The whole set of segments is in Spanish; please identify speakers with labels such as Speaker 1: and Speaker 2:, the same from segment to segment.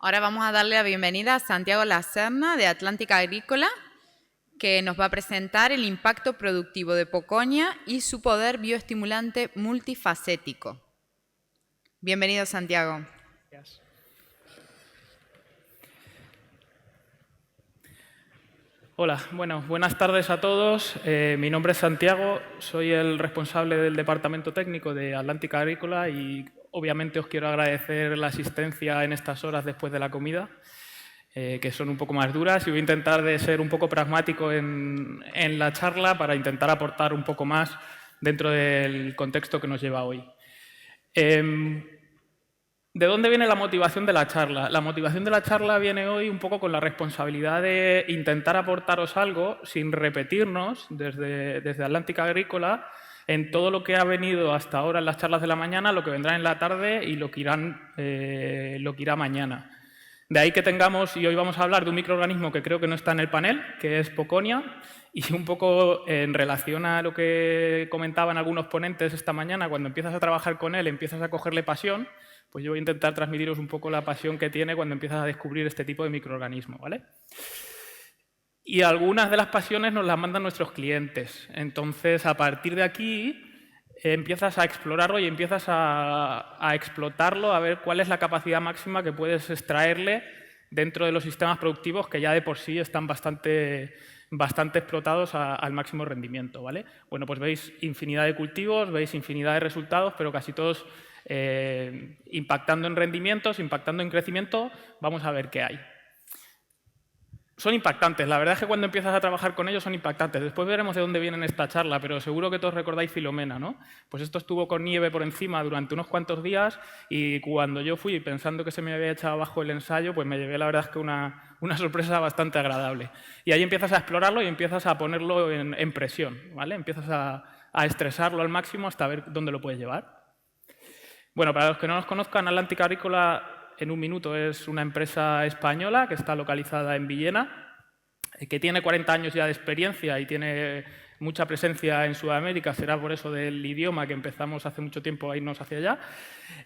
Speaker 1: Ahora vamos a darle la bienvenida a Santiago Lacerna de Atlántica Agrícola, que nos va a presentar el impacto productivo de Poconia y su poder bioestimulante multifacético. Bienvenido, Santiago.
Speaker 2: Gracias. Hola, buenas tardes a todos. Mi nombre es Santiago, soy el responsable del departamento técnico de Atlántica Agrícola y obviamente os quiero agradecer la asistencia en estas horas después de la comida, que son un poco más duras, y voy a intentar de ser un poco pragmático en la charla para intentar aportar un poco más dentro del contexto que nos lleva hoy. ¿De dónde viene la motivación de la charla? La motivación de la charla viene hoy un poco con la responsabilidad de intentar aportaros algo sin repetirnos desde Atlántica Agrícola en todo lo que ha venido hasta ahora en las charlas de la mañana, lo que vendrá en la tarde y lo que irá mañana. De ahí que tengamos, y hoy vamos a hablar de un microorganismo que creo que no está en el panel, que es Poconia, y un poco en relación a lo que comentaban algunos ponentes esta mañana, cuando empiezas a trabajar con él, empiezas a cogerle pasión, pues yo voy a intentar transmitiros un poco la pasión que tiene cuando empiezas a descubrir este tipo de microorganismo, ¿vale? Y algunas de las pasiones nos las mandan nuestros clientes. Entonces, a partir de aquí, empiezas a explorarlo y empiezas a explotarlo, a ver cuál es la capacidad máxima que puedes extraerle dentro de los sistemas productivos que ya de por sí están bastante explotados al máximo rendimiento, ¿vale? Bueno, pues veis infinidad de cultivos, veis infinidad de resultados, pero casi todos impactando en rendimientos, impactando en crecimiento. Vamos a ver qué hay. Son impactantes. La verdad es que cuando empiezas a trabajar con ellos son impactantes. Después veremos de dónde viene esta charla, pero seguro que todos recordáis Filomena, ¿no? Pues esto estuvo con nieve por encima durante unos cuantos días y cuando yo fui pensando que se me había echado abajo el ensayo, pues me llevé la verdad es que una sorpresa bastante agradable. Y ahí empiezas a explorarlo y empiezas a ponerlo en presión, ¿vale? Empiezas a estresarlo al máximo hasta ver dónde lo puedes llevar. Bueno, para los que no nos conozcan, Atlántica Agrícola en un minuto es una empresa española que está localizada en Villena, que tiene 40 años ya de experiencia y tiene mucha presencia en Sudamérica, será por eso del idioma que empezamos hace mucho tiempo a irnos hacia allá,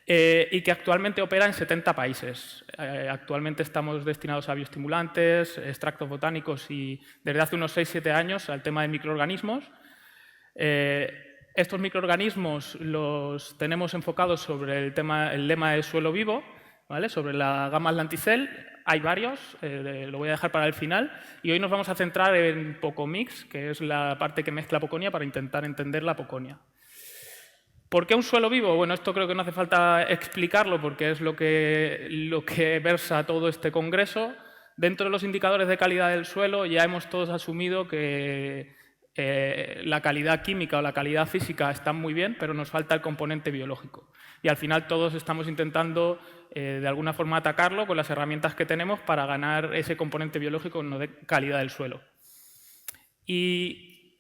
Speaker 2: y que actualmente opera en 70 países. Actualmente estamos destinados a bioestimulantes, extractos botánicos y desde hace unos 6-7 años al tema de microorganismos. Estos microorganismos los tenemos enfocados sobre el lema de suelo vivo, ¿vale? Sobre la gama Atlanticell. Hay varios, lo voy a dejar para el final, y hoy nos vamos a centrar en Pocomix, que es la parte que mezcla Poconia para intentar entender la Poconia. ¿Por qué un suelo vivo? Bueno, esto creo que no hace falta explicarlo porque es lo que versa todo este congreso. Dentro de los indicadores de calidad del suelo ya hemos todos asumido que la calidad química o la calidad física están muy bien, pero nos falta el componente biológico. Y al final todos estamos intentando de alguna forma atacarlo con las herramientas que tenemos para ganar ese componente biológico no de calidad del suelo. Y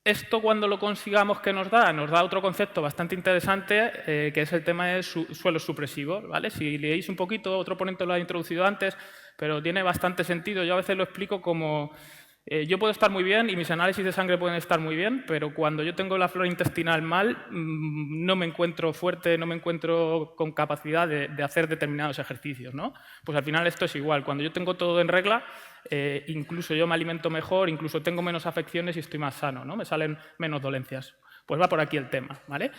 Speaker 2: esto cuando lo consigamos, ¿qué nos da? Nos da otro concepto bastante interesante, que es el tema de suelos supresivos, ¿vale? Si leéis un poquito, otro ponente lo ha introducido antes, pero tiene bastante sentido. Yo a veces lo explico como yo puedo estar muy bien y mis análisis de sangre pueden estar muy bien, pero cuando yo tengo la flora intestinal mal, no me encuentro fuerte, no me encuentro con capacidad de hacer determinados ejercicios, ¿no? Pues al final esto es igual. Cuando yo tengo todo en regla, incluso yo me alimento mejor, incluso tengo menos afecciones y estoy más sano, ¿no? Me salen menos dolencias. Pues va por aquí el tema, ¿vale?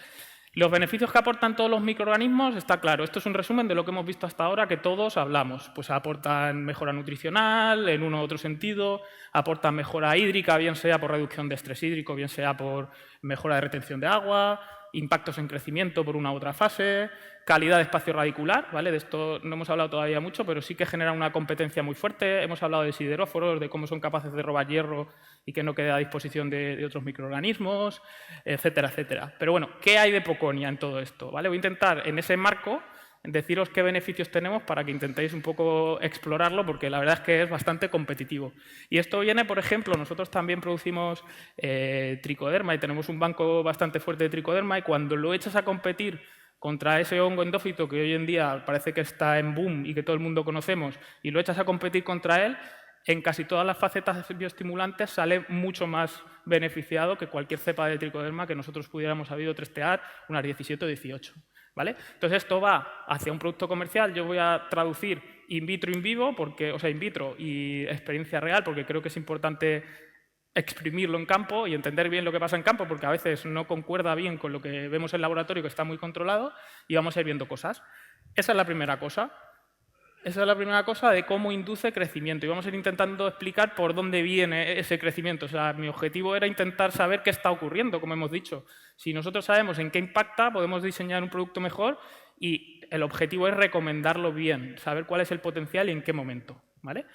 Speaker 2: Los beneficios que aportan todos los microorganismos, está claro. Esto es un resumen de lo que hemos visto hasta ahora, que todos hablamos. Pues aportan mejora nutricional, en uno u otro sentido, aportan mejora hídrica, bien sea por reducción de estrés hídrico, bien sea por mejora de retención de agua, impactos en crecimiento por una u otra fase, calidad de espacio radicular, ¿vale? De esto no hemos hablado todavía mucho, pero sí que genera una competencia muy fuerte. Hemos hablado de sideróforos, de cómo son capaces de robar hierro y que no quede a disposición de otros microorganismos, etcétera, etcétera. Pero bueno, ¿qué hay de Poconia en todo esto? ¿Vale? Voy a intentar, en ese marco, deciros qué beneficios tenemos para que intentéis un poco explorarlo, porque la verdad es que es bastante competitivo. Y esto viene, por ejemplo, nosotros también producimos tricoderma y tenemos un banco bastante fuerte de tricoderma, y cuando lo echas a competir contra ese hongo endófito que hoy en día parece que está en boom y que todo el mundo conocemos, y lo echas a competir contra él, en casi todas las facetas bioestimulantes sale mucho más beneficiado que cualquier cepa de tricoderma que nosotros pudiéramos haber testear, unas 17 o 18. ¿Vale? Entonces esto va hacia un producto comercial. Yo voy a traducir in vitro, in vivo, porque, o sea, in vitro y experiencia real, porque creo que es importante exprimirlo en campo y entender bien lo que pasa en campo, porque a veces no concuerda bien con lo que vemos en el laboratorio, que está muy controlado, y vamos a ir viendo cosas. Esa es la primera cosa. Esa es la primera cosa de cómo induce crecimiento. Y vamos a ir intentando explicar por dónde viene ese crecimiento. O sea, mi objetivo era intentar saber qué está ocurriendo, como hemos dicho. Si nosotros sabemos en qué impacta, podemos diseñar un producto mejor y el objetivo es recomendarlo bien, saber cuál es el potencial y en qué momento, ¿vale?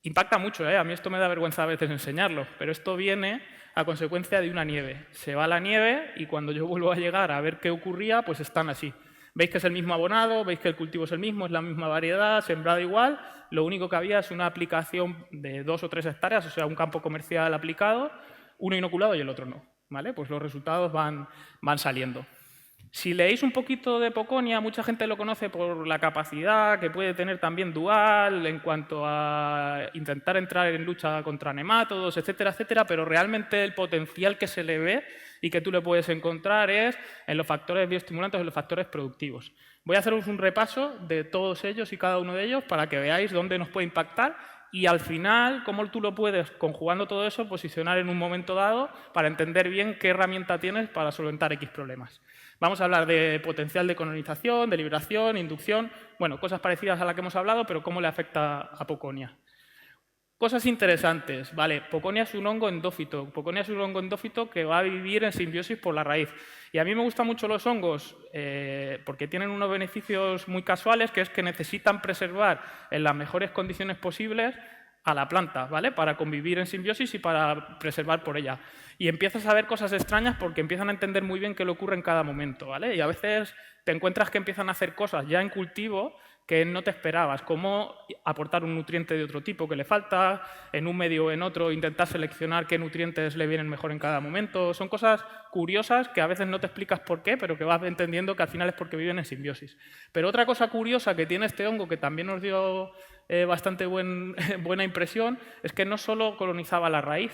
Speaker 2: Impacta mucho, ¿eh? A mí esto me da vergüenza a veces enseñarlo, pero esto viene a consecuencia de una nieve. Se va la nieve y cuando yo vuelvo a llegar a ver qué ocurría, pues están así. Veis que es el mismo abonado, veis que el cultivo es el mismo, es la misma variedad, sembrado igual. Lo único que había es una aplicación de 2 o 3 hectáreas, o sea, un campo comercial aplicado, uno inoculado y el otro no, ¿vale? Pues los resultados van saliendo. Si leéis un poquito de Poconia, mucha gente lo conoce por la capacidad que puede tener también dual en cuanto a intentar entrar en lucha contra nemátodos, etcétera, etcétera, pero realmente el potencial que se le ve y que tú le puedes encontrar es en los factores bioestimulantes, en los factores productivos. Voy a haceros un repaso de todos ellos y cada uno de ellos para que veáis dónde nos puede impactar y al final, cómo tú lo puedes, conjugando todo eso, posicionar en un momento dado para entender bien qué herramienta tienes para solventar X problemas. Vamos a hablar de potencial de colonización, de liberación, inducción, bueno, cosas parecidas a las que hemos hablado, pero cómo le afecta a Poconia. Cosas interesantes, vale, Poconia es un hongo endófito. Poconia es un hongo endófito que va a vivir en simbiosis por la raíz. Y a mí me gustan mucho los hongos porque tienen unos beneficios muy casuales, que es que necesitan preservar en las mejores condiciones posibles a la planta, ¿vale? Para convivir en simbiosis y para preservar por ella. Y empiezas a ver cosas extrañas porque empiezan a entender muy bien qué le ocurre en cada momento, ¿vale? Y a veces te encuentras que empiezan a hacer cosas ya en cultivo que no te esperabas, como aportar un nutriente de otro tipo que le falta, en un medio o en otro intentar seleccionar qué nutrientes le vienen mejor en cada momento. Son cosas curiosas que a veces no te explicas por qué, pero que vas entendiendo que al final es porque viven en simbiosis. Pero otra cosa curiosa que tiene este hongo, que también nos dio bastante buena impresión, es que no solo colonizaba la raíz,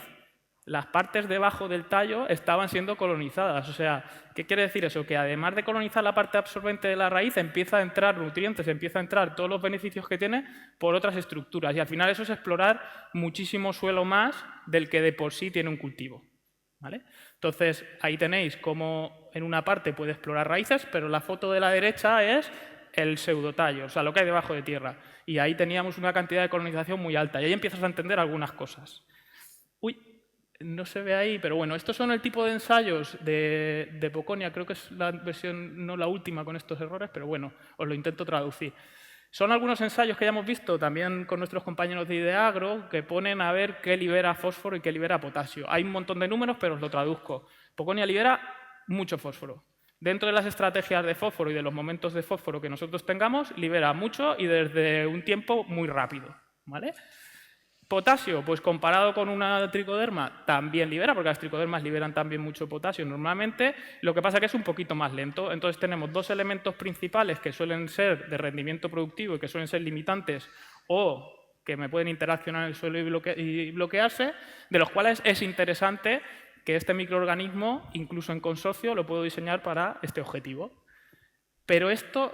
Speaker 2: las partes debajo del tallo estaban siendo colonizadas. O sea, ¿qué quiere decir eso? Que además de colonizar la parte absorbente de la raíz, empieza a entrar nutrientes, empieza a entrar todos los beneficios que tiene por otras estructuras. Y al final eso es explorar muchísimo suelo más del que de por sí tiene un cultivo, ¿vale? Entonces, ahí tenéis cómo en una parte puede explorar raíces, pero la foto de la derecha es el pseudotallo, o sea, lo que hay debajo de tierra. Y ahí teníamos una cantidad de colonización muy alta. Y ahí empiezas a entender algunas cosas. Uy, no se ve ahí, pero bueno, estos son el tipo de ensayos de Poconia. Creo que es la versión, no la última con estos errores, pero bueno, os lo intento traducir. Son algunos ensayos que ya hemos visto también con nuestros compañeros de Ideagro que ponen a ver qué libera fósforo y qué libera potasio. Hay un montón de números, pero os lo traduzco. Poconia libera mucho fósforo. Dentro de las estrategias de fósforo y de los momentos de fósforo que nosotros tengamos, libera mucho y desde un tiempo muy rápido, ¿vale? Potasio, pues comparado con una tricoderma, también libera, porque las tricodermas liberan también mucho potasio normalmente, lo que pasa que es un poquito más lento. Entonces tenemos dos elementos principales que suelen ser de rendimiento productivo y que suelen ser limitantes o que me pueden interaccionar en el suelo y bloquearse, de los cuales es interesante que este microorganismo, incluso en consorcio, lo puedo diseñar para este objetivo. Pero esto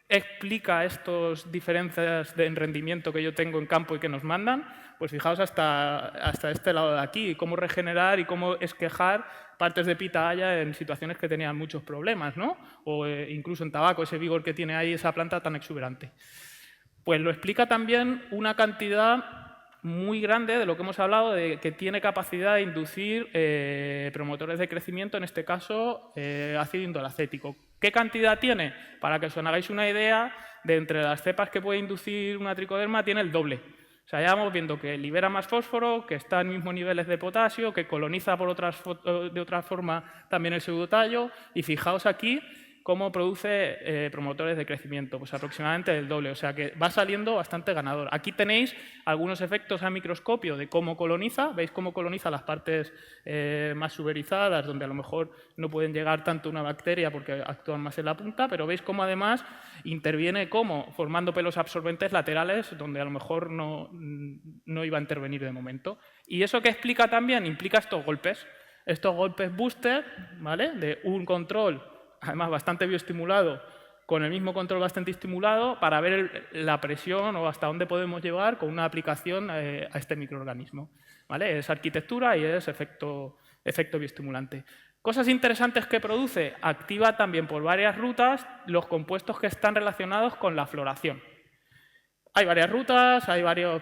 Speaker 2: explica estas diferencias en rendimiento que yo tengo en campo y que nos mandan, pues fijaos hasta este lado de aquí, cómo regenerar y cómo esquejar partes de pitahaya en situaciones que tenían muchos problemas, ¿no? O incluso en tabaco, ese vigor que tiene ahí esa planta tan exuberante. Pues lo explica también una cantidad muy grande de lo que hemos hablado, de que tiene capacidad de inducir promotores de crecimiento, en este caso ácido indolacético. ¿Qué cantidad tiene? Para que os hagáis una idea, de entre las cepas que puede inducir una tricoderma, tiene el doble. O sea, ya vamos viendo que libera más fósforo, que está en mismos niveles de potasio, que coloniza de otra forma también el pseudotallo. Y fijaos aquí cómo produce promotores de crecimiento, pues aproximadamente el doble, o sea que va saliendo bastante ganador. Aquí tenéis algunos efectos a microscopio de cómo coloniza, veis cómo coloniza las partes más suberizadas, donde a lo mejor no pueden llegar tanto una bacteria porque actúan más en la punta, pero veis cómo además interviene como formando pelos absorbentes laterales, donde a lo mejor no iba a intervenir de momento. ¿Y eso qué explica también? Implica estos golpes booster, ¿vale? De un control además bastante bioestimulado con el mismo control bastante estimulado para ver la presión o hasta dónde podemos llevar con una aplicación a este microorganismo. ¿Vale? Es arquitectura y es efecto bioestimulante. Cosas interesantes que produce, activa también por varias rutas los compuestos que están relacionados con la floración. Hay varias rutas,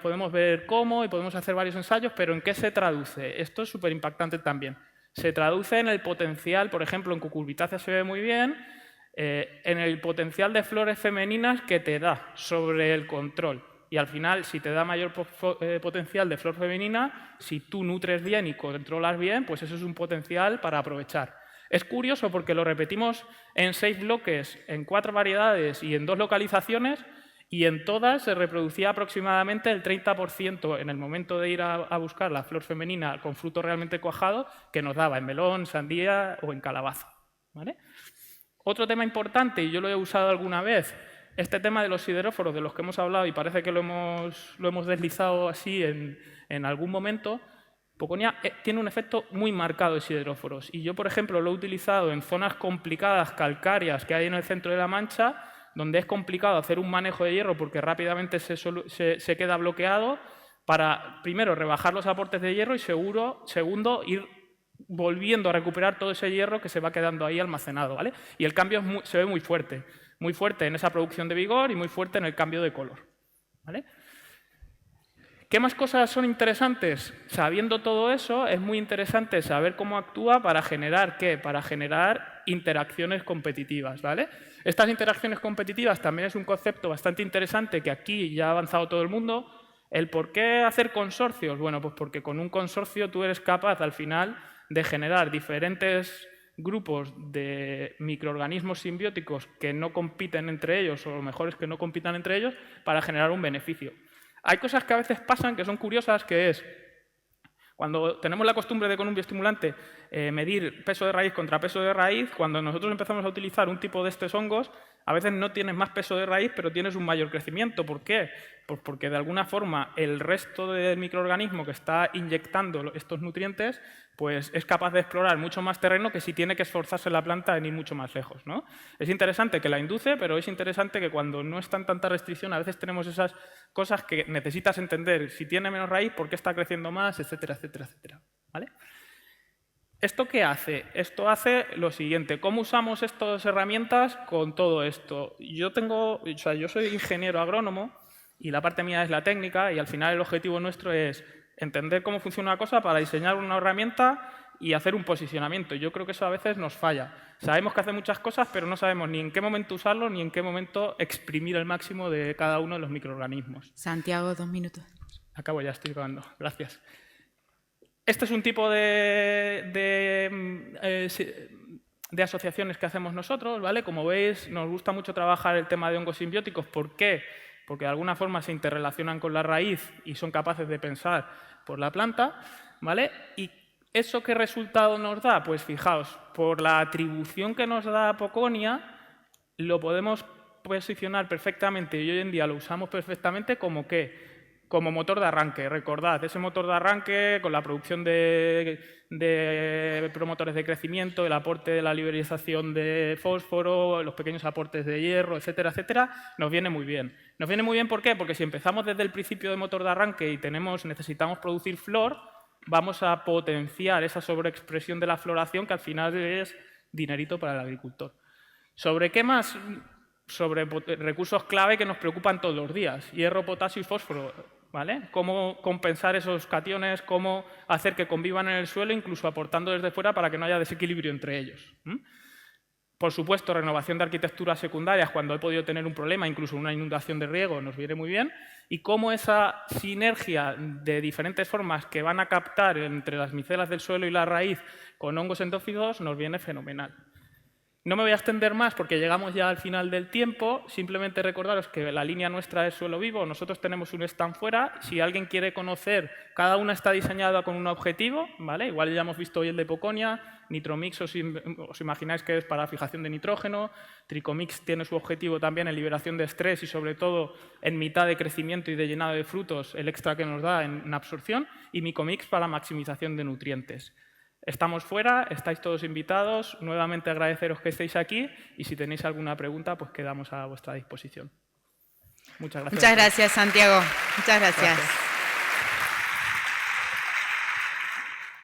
Speaker 2: podemos ver cómo y podemos hacer varios ensayos, pero ¿en qué se traduce? Esto es súper impactante también. Se traduce en el potencial, por ejemplo, en cucurbitácea se ve muy bien, en el potencial de flores femeninas que te da sobre el control. Y al final, si te da mayor potencial de flor femenina, si tú nutres bien y controlas bien, pues eso es un potencial para aprovechar. Es curioso porque lo repetimos en 6 bloques, en 4 variedades y en 2 localizaciones, y en todas se reproducía aproximadamente el 30% en el momento de ir a buscar la flor femenina con fruto realmente cuajado que nos daba en melón, sandía o en calabaza. ¿Vale? Otro tema importante, y yo lo he usado alguna vez, este tema de los sideróforos, de los que hemos hablado y parece que lo hemos deslizado así en algún momento. Poconia tiene un efecto muy marcado de sideróforos. Y yo, por ejemplo, lo he utilizado en zonas complicadas, calcáreas, que hay en el centro de la Mancha, donde es complicado hacer un manejo de hierro porque rápidamente se queda bloqueado, para, primero, rebajar los aportes de hierro y, segundo, ir volviendo a recuperar todo ese hierro que se va quedando ahí almacenado. ¿Vale? Y el cambio se ve muy fuerte en esa producción de vigor y muy fuerte en el cambio de color. ¿Vale? ¿Qué más cosas son interesantes? Sabiendo todo eso, es muy interesante saber cómo actúa para generar ¿qué? Para generar interacciones competitivas. ¿Vale? Estas interacciones competitivas también es un concepto bastante interesante que aquí ya ha avanzado todo el mundo. ¿El por qué hacer consorcios? Bueno, pues porque con un consorcio tú eres capaz al final de generar diferentes grupos de microorganismos simbióticos que no compiten entre ellos, o lo mejor es que no compitan entre ellos, para generar un beneficio. Hay cosas que a veces pasan que son curiosas, que es cuando tenemos la costumbre de con un bioestimulante medir peso de raíz contra peso de raíz, cuando nosotros empezamos a utilizar un tipo de estos hongos, a veces no tienes más peso de raíz, pero tienes un mayor crecimiento. ¿Por qué? Pues porque de alguna forma el resto del microorganismo que está inyectando estos nutrientes pues es capaz de explorar mucho más terreno que si tiene que esforzarse la planta en ir mucho más lejos, ¿no? Es interesante que la induce, pero es interesante que cuando no está en tanta restricción a veces tenemos esas cosas que necesitas entender. Si tiene menos raíz, ¿por qué está creciendo más? Etcétera, etcétera, etcétera. ¿Vale? ¿Esto qué hace? Esto hace lo siguiente. ¿Cómo usamos estas herramientas con todo esto? Yo soy ingeniero agrónomo y la parte mía es la técnica y al final el objetivo nuestro es entender cómo funciona una cosa para diseñar una herramienta y hacer un posicionamiento. Yo creo que eso a veces nos falla. Sabemos que hace muchas cosas, pero no sabemos ni en qué momento usarlo ni en qué momento exprimir el máximo de cada uno de los microorganismos.
Speaker 1: Santiago, 2 minutos.
Speaker 2: Acabo ya, estoy acabando. Gracias. Este es un tipo de asociaciones que hacemos nosotros, ¿vale? Como veis, nos gusta mucho trabajar el tema de hongos simbióticos. ¿Por qué? Porque de alguna forma se interrelacionan con la raíz y son capaces de pensar por la planta, ¿vale? ¿Y eso qué resultado nos da? Pues fijaos, por la atribución que nos da Poconia, lo podemos posicionar perfectamente y hoy en día lo usamos perfectamente como ¿qué? Como motor de arranque. Recordad, ese motor de arranque con la producción de promotores de crecimiento, el aporte de la liberación de fósforo, los pequeños aportes de hierro, etcétera, etcétera, nos viene muy bien. Nos viene muy bien, ¿por qué? Porque si empezamos desde el principio de motor de arranque y necesitamos producir flor, vamos a potenciar esa sobreexpresión de la floración que al final es dinerito para el agricultor. ¿Sobre qué más? Sobre recursos clave que nos preocupan todos los días, hierro, potasio y fósforo, ¿vale? Cómo compensar esos cationes, cómo hacer que convivan en el suelo, incluso aportando desde fuera para que no haya desequilibrio entre ellos. Por supuesto, renovación de arquitecturas secundarias cuando he podido tener un problema, incluso una inundación de riego, nos viene muy bien. Y cómo esa sinergia de diferentes formas que van a captar entre las micelas del suelo y la raíz con hongos endófilos nos viene fenomenal. No me voy a extender más porque llegamos ya al final del tiempo. Simplemente recordaros que la línea nuestra es suelo vivo. Nosotros tenemos un stand fuera. Si alguien quiere conocer, cada una está diseñada con un objetivo, ¿vale? Igual ya hemos visto hoy el de Poconia. Nitromix os imagináis que es para fijación de nitrógeno. Tricomix tiene su objetivo también en liberación de estrés y sobre todo en mitad de crecimiento y de llenado de frutos, el extra que nos da en absorción. Y Micomix para maximización de nutrientes. Estamos fuera, estáis todos invitados. Nuevamente agradeceros que estéis aquí y si tenéis alguna pregunta, pues quedamos a vuestra disposición. Muchas gracias.
Speaker 1: Muchas gracias, Santiago. Muchas gracias.